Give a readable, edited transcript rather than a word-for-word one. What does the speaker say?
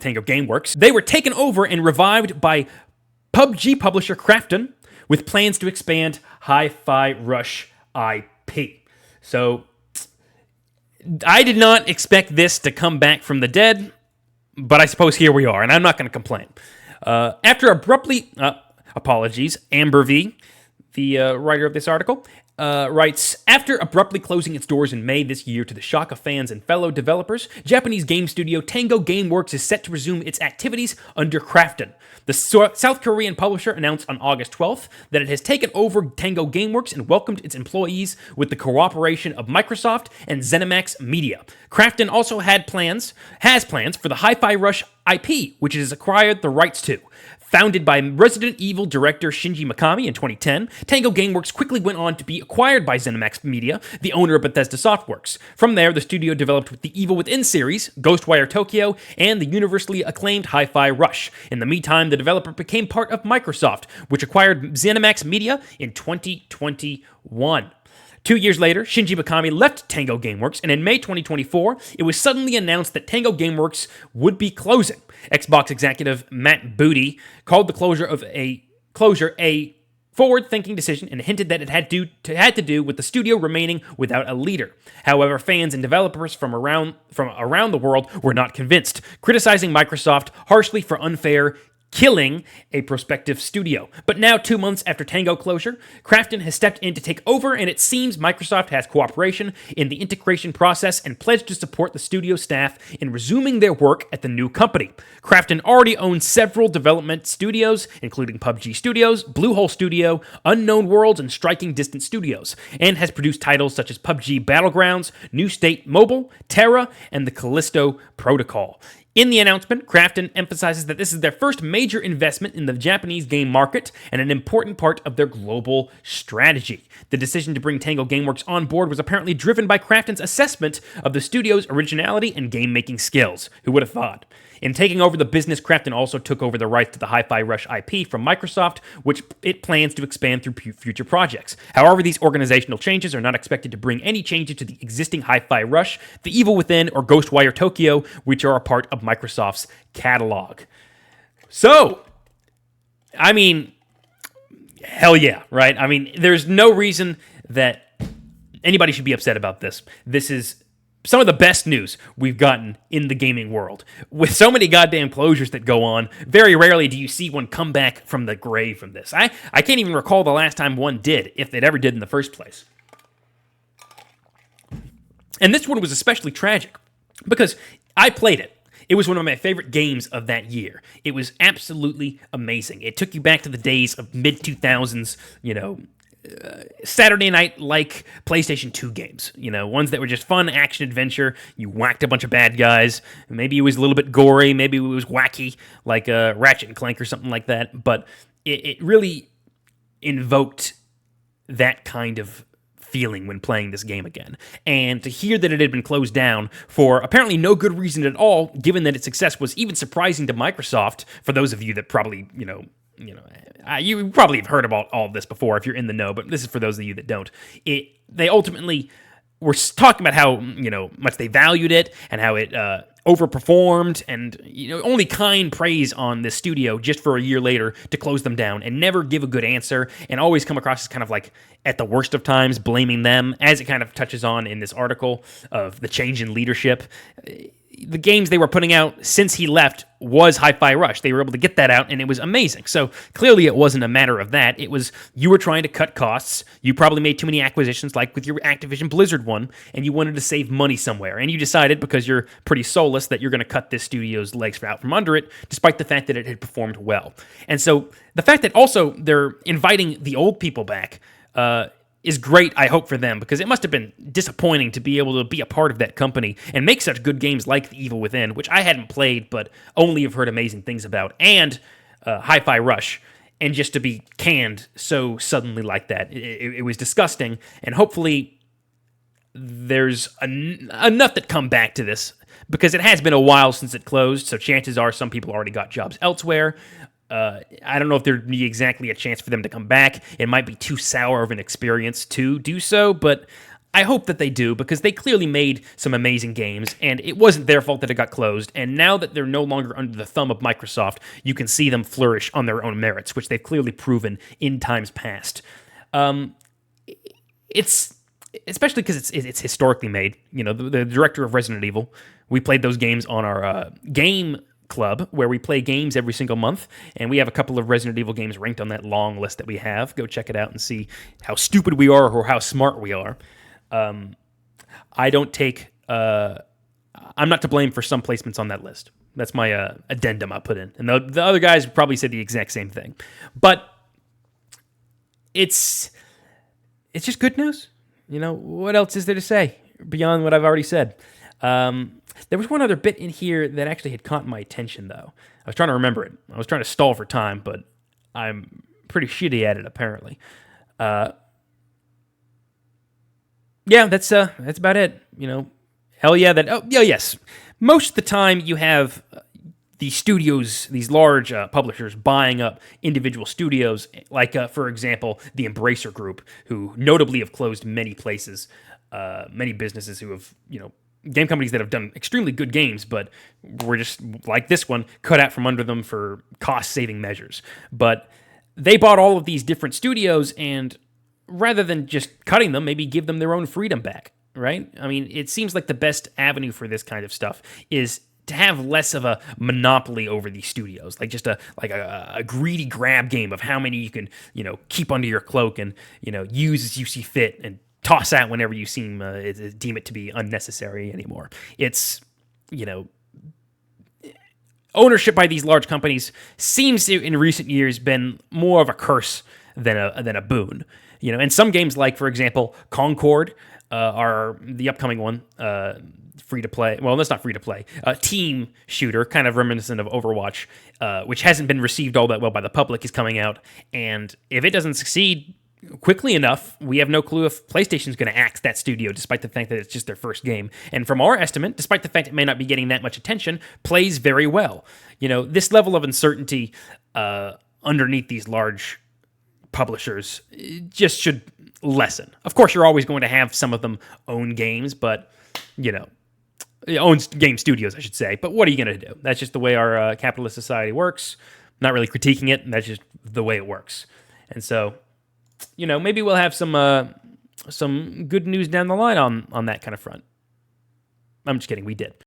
Tango Gameworks. They were taken over and revived by PUBG publisher Krafton, with plans to expand Hi-Fi Rush IP. So, I did not expect this to come back from the dead, but I suppose here we are, and I'm not going to complain. After abruptly... apologies, Amber V, the writer of this article, writes, after abruptly closing its doors in May this year to the shock of fans and fellow developers, Japanese game studio Tango Gameworks is set to resume its activities under Krafton. The South Korean publisher announced on August 12th that it has taken over Tango Gameworks and welcomed its employees with the cooperation of Microsoft and ZeniMax Media. Krafton also has plans for the Hi-Fi Rush IP, which it has acquired the rights to. Founded by Resident Evil director Shinji Mikami in 2010, Tango Gameworks quickly went on to be acquired by ZeniMax Media, the owner of Bethesda Softworks. From there, the studio developed the Evil Within series, Ghostwire Tokyo, and the universally acclaimed Hi-Fi Rush. In the meantime, the developer became part of Microsoft, which acquired ZeniMax Media in 2021. 2 years later, Shinji Mikami left Tango Gameworks, and in May 2024, it was suddenly announced that Tango Gameworks would be closing. Xbox executive Matt Booty called the closure a forward-thinking decision and hinted that it had to do with the studio remaining without a leader. However, fans and developers from around the world were not convinced, criticizing Microsoft harshly for unfair killing a prospective studio. But now, 2 months after Tango closure, Krafton has stepped in to take over, and it seems Microsoft has cooperation in the integration process and pledged to support the studio staff in resuming their work at the new company. Krafton already owns several development studios, including PUBG Studios, Bluehole Studio, Unknown Worlds, and Striking Distance Studios, and has produced titles such as PUBG Battlegrounds, New State Mobile, Terra, and the Callisto Protocol. In the announcement, Krafton emphasizes that this is their first major investment in the Japanese game market and an important part of their global strategy. The decision to bring Tango Gameworks on board was apparently driven by Krafton's assessment of the studio's originality and game-making skills. Who would have thought? In taking over the business, Krafton also took over the rights to the Hi-Fi Rush IP from Microsoft, which it plans to expand through future projects. However, these organizational changes are not expected to bring any changes to the existing Hi-Fi Rush, The Evil Within, or Ghostwire Tokyo, which are a part of Microsoft's catalog. So, I mean, hell yeah, right? I mean, there's no reason that anybody should be upset about this. This is some of the best news we've gotten in the gaming world. With so many goddamn closures that go on, very rarely do you see one come back from the grave from this. I can't even recall the last time one did, if it ever did in the first place. And this one was especially tragic, because I played it. It was one of my favorite games of that year. It was absolutely amazing. It took you back to the days of mid-2000s, Saturday night-like PlayStation 2 games, ones that were just fun action-adventure. You whacked a bunch of bad guys. Maybe it was a little bit gory. Maybe it was wacky, like Ratchet and Clank or something like that. But it really invoked that kind of feeling when playing this game again. And to hear that it had been closed down for apparently no good reason at all, given that its success was even surprising to Microsoft, for those of you that probably, you probably have heard about all of this before if you're in the know, but this is for those of you that don't. They ultimately were talking about how, much they valued it and how it overperformed, and, only kind praise on this studio just for a year later to close them down and never give a good answer, and always come across as kind of like, at the worst of times, blaming them, as it kind of touches on in this article of the change in leadership. The games they were putting out since he left was Hi-Fi Rush. They were able to get that out, and it was amazing. So clearly it wasn't a matter of that. It was, you were trying to cut costs. You probably made too many acquisitions, like with your Activision Blizzard one, and you wanted to save money somewhere. And you decided, because you're pretty soulless, that you're going to cut this studio's legs out from under it, despite the fact that it had performed well. And so the fact that also they're inviting the old people back is great, I hope, for them, because it must have been disappointing to be able to be a part of that company and make such good games like The Evil Within, which I hadn't played but only have heard amazing things about, and Hi-Fi Rush, and just to be canned so suddenly like that. It was disgusting, and hopefully there's enough that come back to this, because it has been a while since it closed, so chances are some people already got jobs elsewhere. I don't know if there'd be exactly a chance for them to come back. It might be too sour of an experience to do so, but I hope that they do because they clearly made some amazing games, and it wasn't their fault that it got closed. And now that they're no longer under the thumb of Microsoft, you can see them flourish on their own merits, which they've clearly proven in times past. It's especially because it's historically made. You know, the director of Resident Evil, we played those games on our game club where we play games every single month, and we have a couple of Resident Evil games ranked on that long list that we have. Go check it out and see how stupid we are or how smart we are. I don't take. I'm not to blame for some placements on that list. That's my addendum I put in, and the other guys probably said the exact same thing. But it's just good news. You know, what else is there to say beyond what I've already said? There was one other bit in here that actually had caught my attention, though. I was trying to remember it. I was trying to stall for time, but I'm pretty shitty at it, apparently. Yeah, that's about it. You know, hell yeah, yes. Most of the time, you have these studios, these large publishers buying up individual studios, like, for example, the Embracer Group, who notably have closed many places, many businesses who have, you know, game companies that have done extremely good games, but were just, like this one, cut out from under them for cost-saving measures. But they bought all of these different studios, and rather than just cutting them, maybe give them their own freedom back, right? I mean, it seems like the best avenue for this kind of stuff is to have less of a monopoly over these studios, like just a greedy grab game of how many you can, you know, keep under your cloak and, you know, use as you see fit and toss out whenever you deem it to be unnecessary anymore. It's, you know, ownership by these large companies seems to, in recent years, been more of a curse than a boon. You know, and some games like, for example, Concord, are the upcoming one, free to play. Well, that's not free to play. Team shooter, kind of reminiscent of Overwatch, which hasn't been received all that well by the public, is coming out. And if it doesn't succeed quickly enough, we have no clue if PlayStation's going to axe that studio, despite the fact that it's just their first game. And from our estimate, despite the fact it may not be getting that much attention, plays very well. You know, this level of uncertainty underneath these large publishers just should lessen. Of course, you're always going to have some of them own games, but, you know, own game studios, I should say. But what are you going to do? That's just the way our capitalist society works. Not really critiquing it, and that's just the way it works. And so, you know, maybe we'll have some good news down the line on that kind of front. I'm just kidding. We did.